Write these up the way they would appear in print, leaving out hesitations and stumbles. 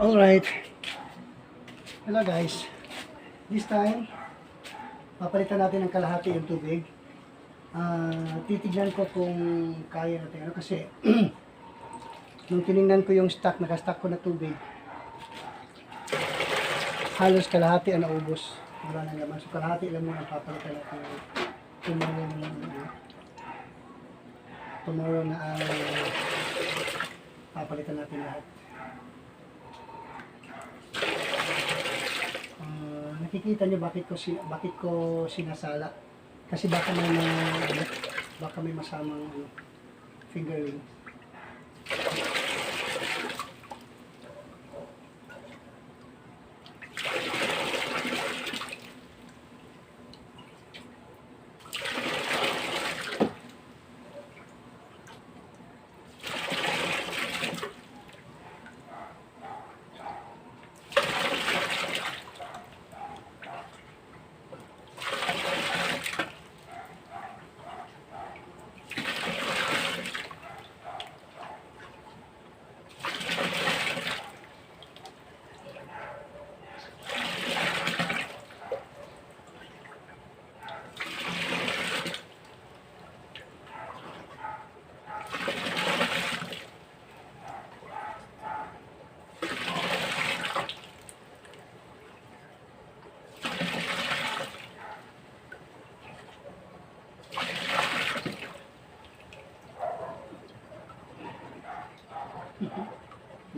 Alright. Hello guys. This time, papalitan natin ng kalahati yung tubig. Titignan ko kung kaya natin. Kasi, nung tinignan ko yung stock, nakastock ko na tubig, halos kalahati ang naubos. Wala na naman. So kalahati lang muna papalitan natin. Tomorrow na ang papalitan natin lahat. Nakikita niyo bakit ko sinasala? Kasi baka may masamang fingering.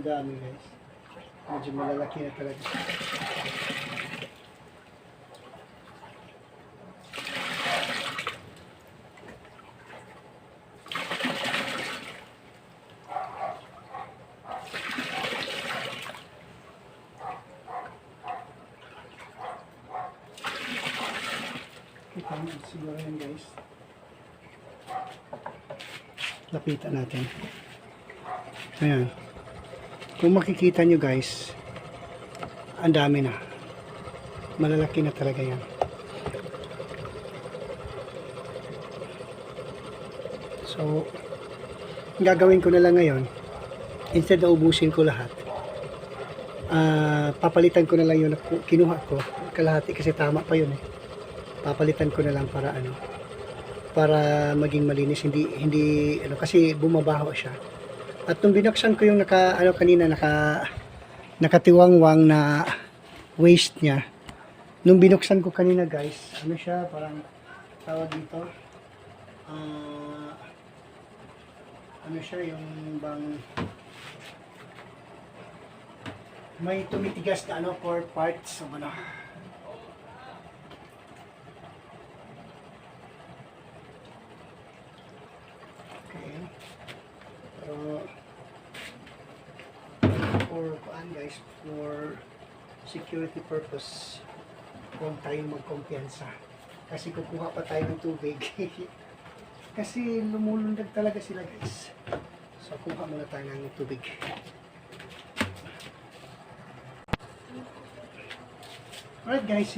Dami guys. Medyo malalaki na talaga. Kita mo siguro yan guys. Lapitan natin. Ayan. Kung makikita nyo guys, ang dami na. Malalaki na talaga yan. So, gagawin ko na lang ngayon, instead na ubusin ko lahat, papalitan ko na lang yung kinuha ko, kalahati kasi tama pa yun eh. Papalitan ko na lang para para maging malinis, hindi kasi bumabaho siya. At nung binuksan ko yung kanina nakatiwangwang na waste niya. Nung binuksan ko kanina guys, siya, parang tawag dito. Siya yung bang may tumitigas na 4 parts o Okay. Pero for security purpose, huwag tayong magkumpiyansa. Kasi kukuha pa tayo ng tubig. Kasi lumulundag talaga sila guys. So kuha muna tayo ng tubig. Alright guys,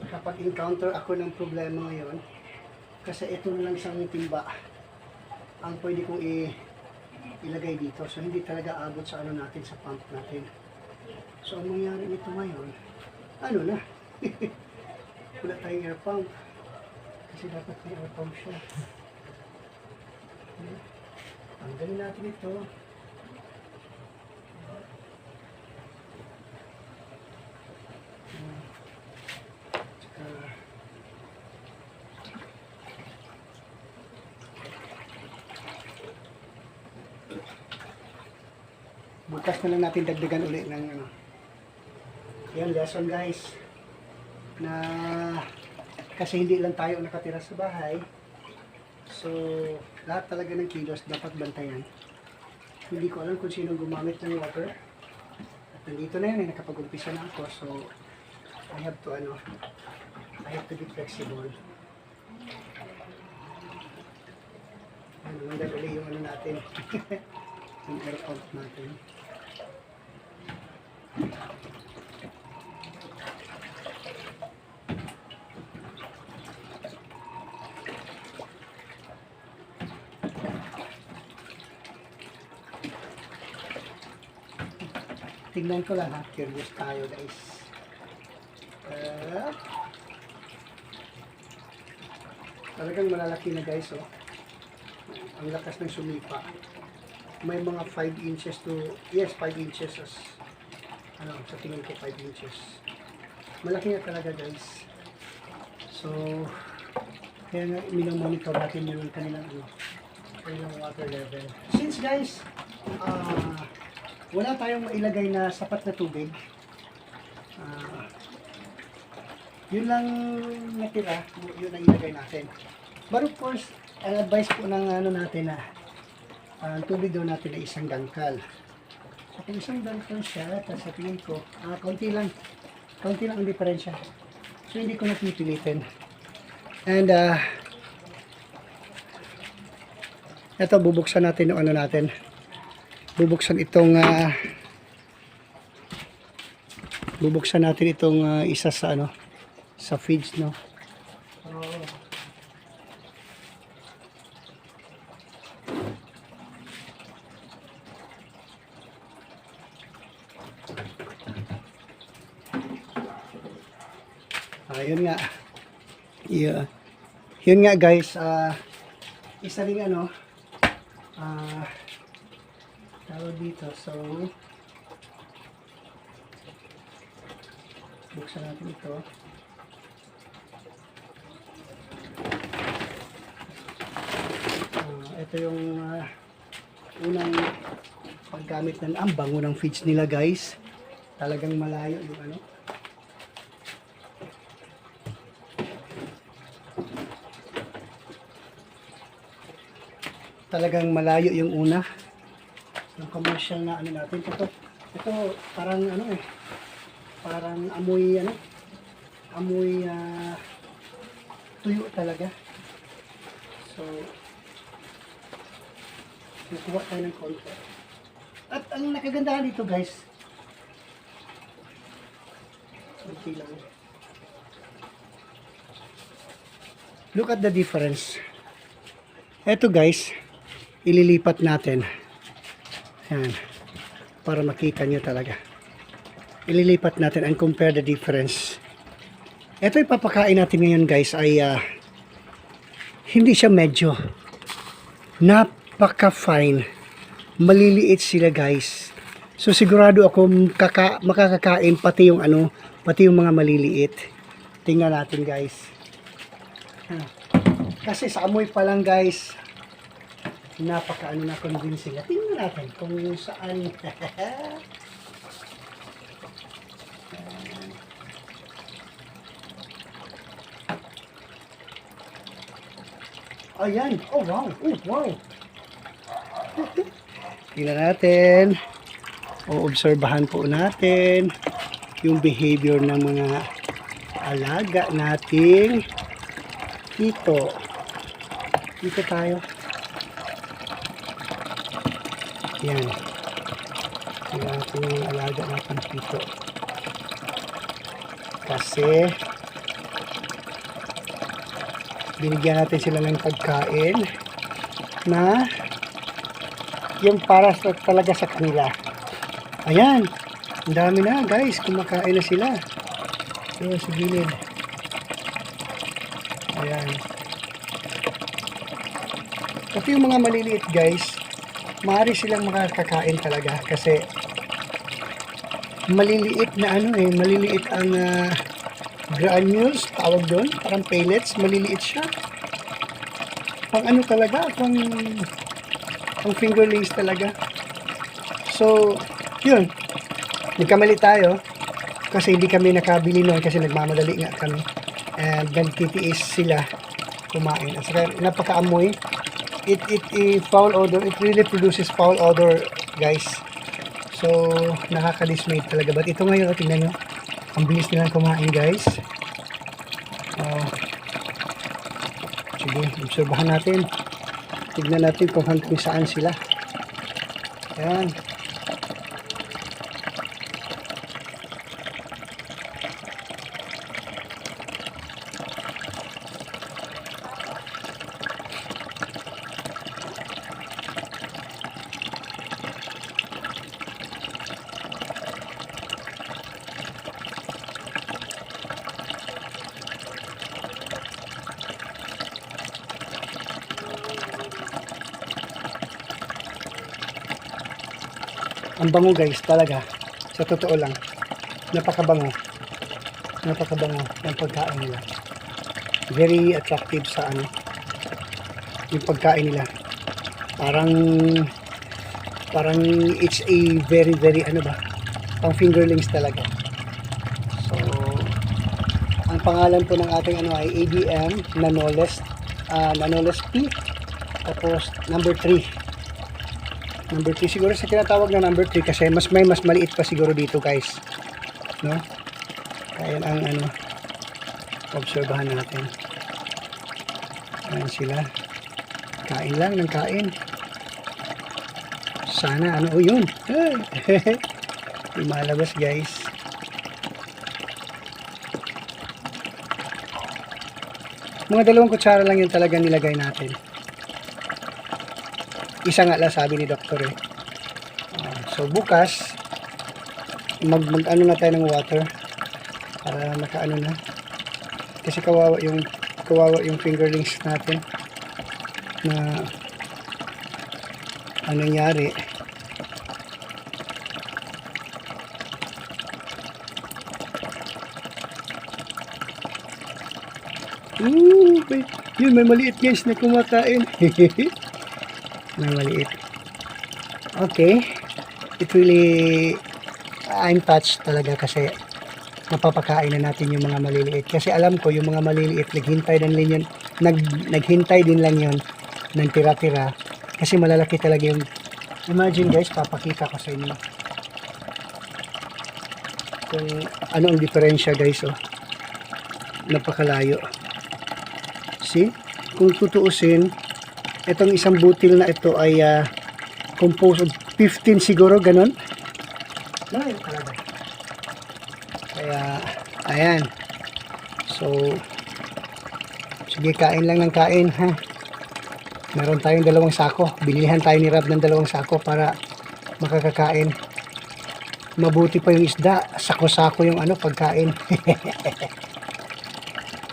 kapag-encounter ako ng problema ngayon, kasi ito na lang isang timba ang pwede kong ilagay dito. So hindi talaga abot sa natin, sa pump natin. So ang mangyari nito ngayon, na wala tayong air pump. Kasi dapat may air pump siya. Tanggalin natin ito. Bukas na lang natin dagdagan ulit ng yan, lesson guys, na kasi hindi lang tayo nakatira sa bahay, so lahat talaga ng kilos dapat bantayan. Hindi ko alam kung sino gumamit ng water, at nandito na yan, nakapag-umpisa na ako, so I have to be flexible. Mandadali yung natin yung air pump natin. tingnan ko lang ha. Curious tayo guys. Talagang malalaki na guys oh. Ang lakas ng sumipa. May mga 5 inches to, yes 5 inches as, ano, sa tingin ko 5 inches. Malaki na talaga guys. So, kaya nga minomonitor natin yung kanilang water level. Since guys, wala tayong mailagay na sapat na tubig, yun lang natira, yun ang ilagay natin. But of course, ang advice po ng natin na ang tubig daw natin ay isang dangkal. So kung isang dangkal siya, tapos sa tingin ko, kaunti lang ang diferensya. So hindi ko na pipilitin. And ito, bubuksan natin yung natin. Bubuksan natin itong isa sa sa feeds, no. Yun nga. Yeah. Yun nga guys, isa ring tawag dito. So buksan natin ito. Ito yung unang paggamit ng bango ng feeds nila guys. Talagang malayo yung talagang malayo yung una. Yung commercial na natin. Ito parang parang amoy tuyo talaga. So kukuha tayo ng konti. At ang nakagandahan dito guys, konti lang. Look at the difference. Ito guys, ililipat natin. Yan. Para makita nyo talaga. Ililipat natin and compare the difference. Ito ipapakain natin ngayon guys ay hindi siya medyo. Napaka-fine. Maliliit sila guys. So sigurado ako makakakain pati yung pati yung mga maliliit. Tingnan natin guys. Kasi sa amoy pa lang guys, napaka na convincing. Tingnan natin kung saan. Ayan. Oh wow. Oh wow. Tingnan natin. Obserbahan po natin yung behavior ng mga alaga nating dito. Dito tayo. Yan. Tingnan natin yung alaga natin dito. Kasi binigyan natin sila ng pagkain na yung para talaga sa kanila. Ayan. Ang dami na guys. Kumakain na sila. So, sa gilid. Ayan. Pati yung mga maliliit guys, maaari silang makakakain talaga kasi maliliit na maliliit ang granules, tawag doon, parang pellets, maliliit siya. Pang talaga, pang fingerlings talaga. So, yun. Nagkamali tayo kasi hindi kami nakabili noon kasi nagmamadali nga kami. And nagtitiis sila kumain. At saka napakaamoy. It foul odor. It really produces foul odor, guys. So, nakaka-dismay talaga. But ito ngayon, tingnan nyo. Ang bilis nilang kumain, guys. Sige, obserbahan natin. Tignan natin kung saan sila. Ayan. Ang bango guys, talaga. Sa totoo lang. Napakabango. Napakabango ng pagkain nila. Very attractive sa ano, yung pagkain nila. Parang it's a very ano ba, pang fingerlings talaga. So ang pangalan po ng ating ano ay ABM Nanoles P, tapos number 3 siguro sa tinatawag na number 3 kasi mas maliit pa siguro dito guys, no? Ayan ang ano, obserbahan natin. Ayan sila, kain lang ng kain. Sana ano, yun. Lumalabas guys. Mga 2 kutsara lang yung talaga nilagay natin. Isa nga lang sabi ni doktor eh. So bukas mag ano na tayo ng water para nakaano na. Kasi kawawa yung fingerlings natin na anong nangyari. May maliit guys na kumakain. May maliit. Okay. It really, I'm touched talaga kasi napapakain na natin yung mga maliliit. Kasi alam ko yung mga maliliit, naghintay din lang yun ng tira-tira. Kasi malalaki talaga yung, imagine guys, papakita ko sa inyo kung ano ang diferensya guys, oh. Napakalayo. See? Kung tutuusin, itong isang butil na ito ay composed of 15 siguro, ganun. Malayo talaga. Kaya, ayan. So, sige, kain lang ng kain, ha? Meron tayong 2 sako. Binilihan tayo ni Rab ng 2 sako para makakakain. Mabuti pa yung isda. Sako-sako yung ano, pagkain.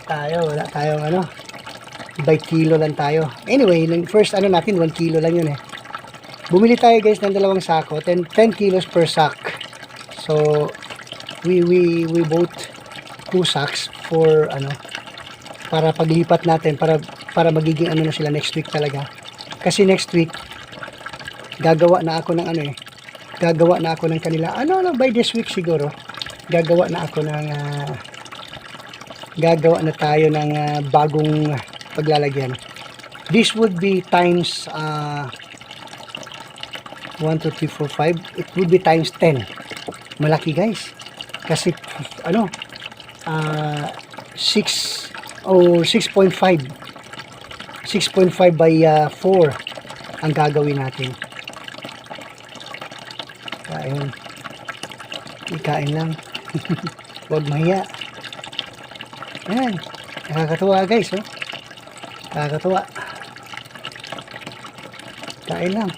Wala tayong ano. By kilo lang tayo. Anyway, first ano natin, 1 kilo lang yun eh. Bumili tayo guys ng 2 sako. 10 kilos per sack. So, we bought 2 sacks for ano, para paglipat natin, para magiging ano na sila next week talaga. Kasi next week gagawa na ako ng ano eh. Gagawa na ako ng kanila. By this week siguro. Gagawa na tayo ng bagong paglalagyan. This would be times 1, 2, 3, 4, 5. It would be times 10. Malaki guys. Kasi ano 6 or 6.5 by 4 ang gagawin natin. Ikain lang. Huwag mahiya. Ayan. Nakakatuwa guys, oh. Nakakatuwa. Kain lang.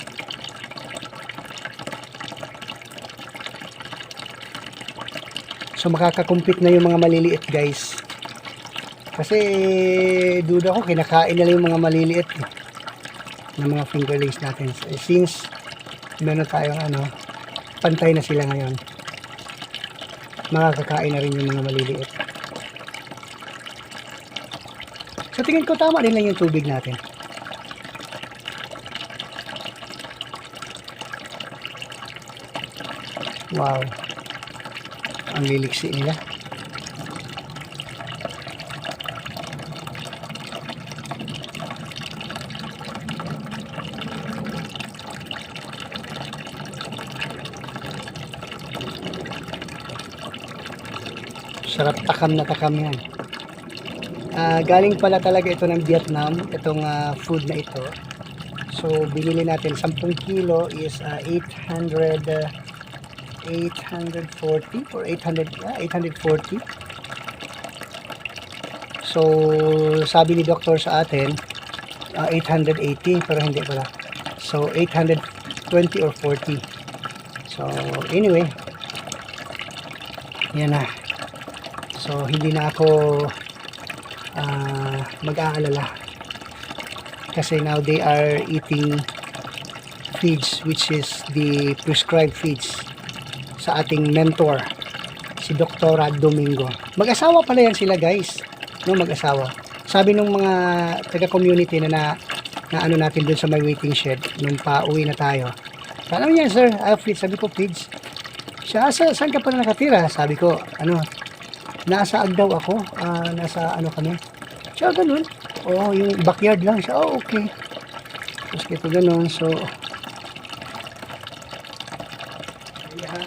So makakakumpit na yung mga maliliit guys. Kasi duda ko kinakain nila yung mga maliliit na mga fingerlings natin. Since meron tayong ano, pantay na sila ngayon, makakakain na rin yung mga maliliit. So tingin ko tama din lang yung tubig natin. Wow, ang liliksi nila. Sarap, takam na takam yan. Galing pala talaga ito ng Vietnam, itong food na ito. So binili natin 10 kilo is 840 or 840. So sabi ni doktor sa atin 880, pero hindi pala. So 820 or 40. So anyway, yan na. So hindi na ako mag-aalala kasi now they are eating feeds, which is the prescribed feeds sa ating mentor, si Dr. Domingo. Mag-asawa pala yan sila guys, no, mag-asawa. Sabi nung mga taga-community na ano natin dun sa may waiting shed, nung pauwi na tayo. Ano yan sir? Feeds. Sabi ko, feeds. Siya, saan ka pala nakatira? Sabi ko, nasa Agdaw ako. Nasa ano kami. Siya, ganun. Oo, yung backyard lang siya. Oh, okay. Tapos ito ganun. So, yeah.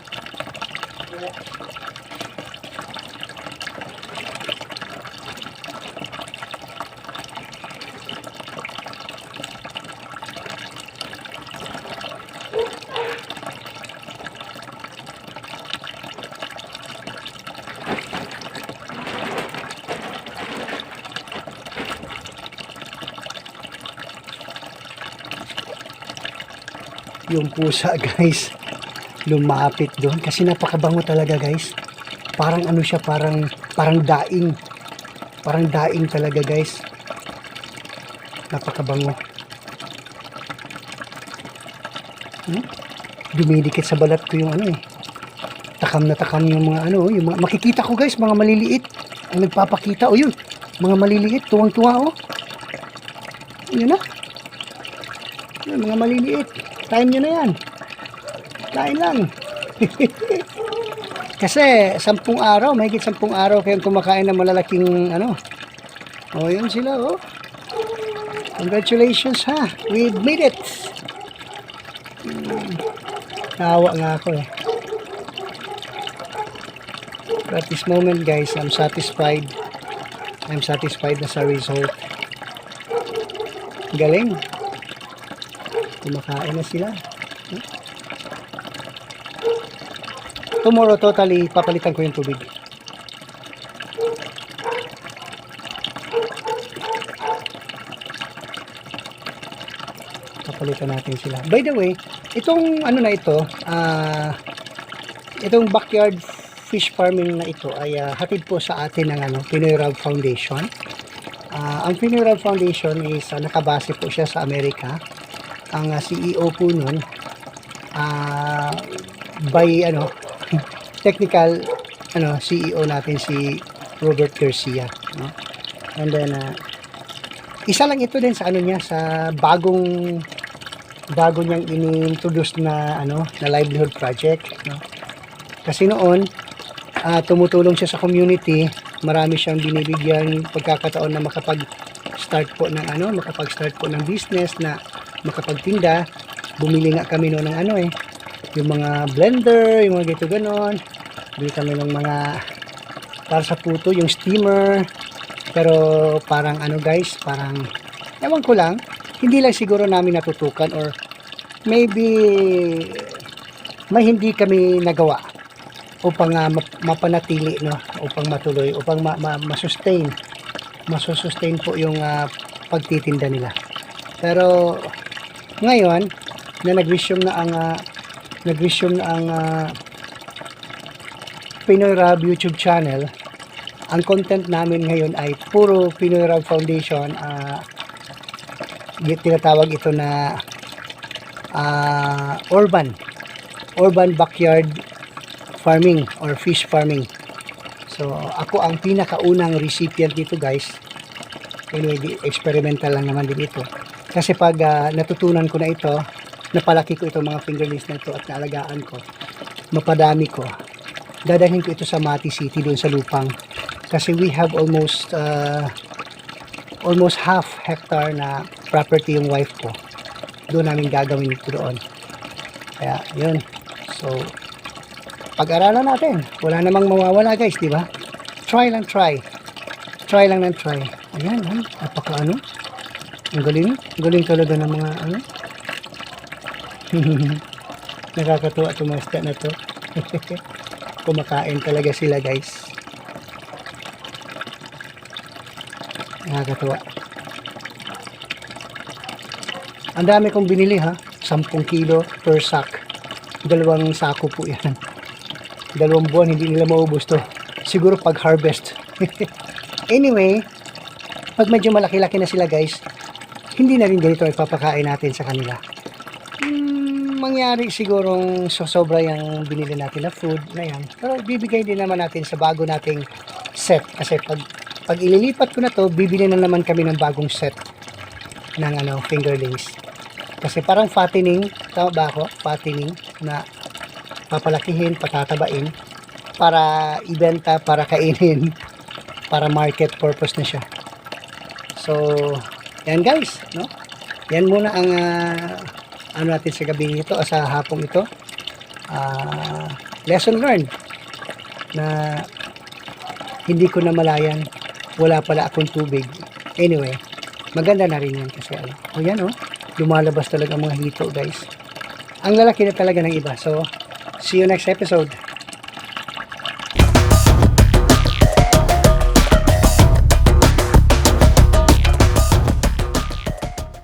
Yung pusa guys, lumapit doon kasi napakabango talaga guys. Parang ano siya, parang daing. Parang daing talaga guys. Napakabango. Dumidikit sa balat ko yung takam na takam yung mga yung mga, makikita ko guys, mga maliliit ang nagpapakita. O yun, mga maliliit, tuwang-tuwa yun na. Yun, mga maliliit. Time nyo na yan. Kain lang. Kasi 10 araw, mahigit 10 araw kayong kumakain ng malalaking O yun sila Congratulations ha. We made it. Nahawa nga ako But at this moment guys, I'm satisfied. I'm satisfied na sa result. Galing. Kumakain na sila. Tomorrow totally papalitan ko yung tubig. Papalitan natin sila. By the way, itong itong backyard fish farming na ito ay hatid po sa atin ng Pinoy Rab Foundation. Ang Pinoy Rab Foundation is nakabase po siya sa Amerika. Ang CEO po nun by technical CEO natin si Robert Garcia, and then isa lang ito din sa niya, sa bago niyang ini-introduce na na livelihood project, kasi noon tumutulong siya sa community. Marami siyang binibigyan pagkakataon na makapag-start po ng business, na makapagtinda. Bumili nga kami noon ng yung mga blender, yung mga ganon. Bili kami ng mga para sa puto, yung steamer. Pero parang guys, parang ewan ko lang, hindi lang siguro namin natutukan, or maybe may hindi kami nagawa upang mapanatili, upang matuloy, upang ma-sustain po yung pagtitinda nila. Pero ngayon na nag-resume na ang Pinoy Rab YouTube channel, ang content namin ngayon ay puro Pinoy Rab Foundation. Tinatawag ito na urban backyard farming or fish farming. So ako ang pinakaunang recipient dito guys. Anyway, experimental lang naman din ito. Kasi pag natutunan ko na ito, napalaki ko itong mga fingerlings na ito at naalagaan ko, mapadami ko, dadalhin ko ito sa Mati City, doon sa Lupang. Kasi we have almost half hectare na property yung wife ko. Doon namin gagawin ito doon. Kaya yun. So pag-aralan natin, wala namang mawawala guys, di ba? Try lang try. Try lang ng try. Ayan, napaka ang galing talaga ng mga nakakatuwa itong mga isda na to. Kumakain talaga sila guys. Nakakatuwa. Ang dami kong binili 10 kilo per sack. 2 sako po yan. 2 buwan hindi nila maubos to. Siguro pag harvest. Anyway, pag medyo malaki-laki na sila guys, hindi na rin ganito ipapakain natin sa kanila. mangyari sigurong sosobra yung binili natin na food na yan. Pero bibigay din naman natin sa bago nating set. Kasi pag ililipat ko na to, bibili na naman kami ng bagong set ng fingerlings. Kasi parang fattening, tama ba ako? Fattening na papalakihin, patatabain para ibenta, para kainin, para market purpose na siya. So, yan guys, no? Yan muna ang natin sa gabi ito, sa hapong ito. Lesson learned na hindi ko na malayan, wala pala akong tubig. Anyway, maganda na rin yan kasi yan lumalabas talaga ang mga hito guys. Ang lalaki na talaga ng iba. So, see you next episode.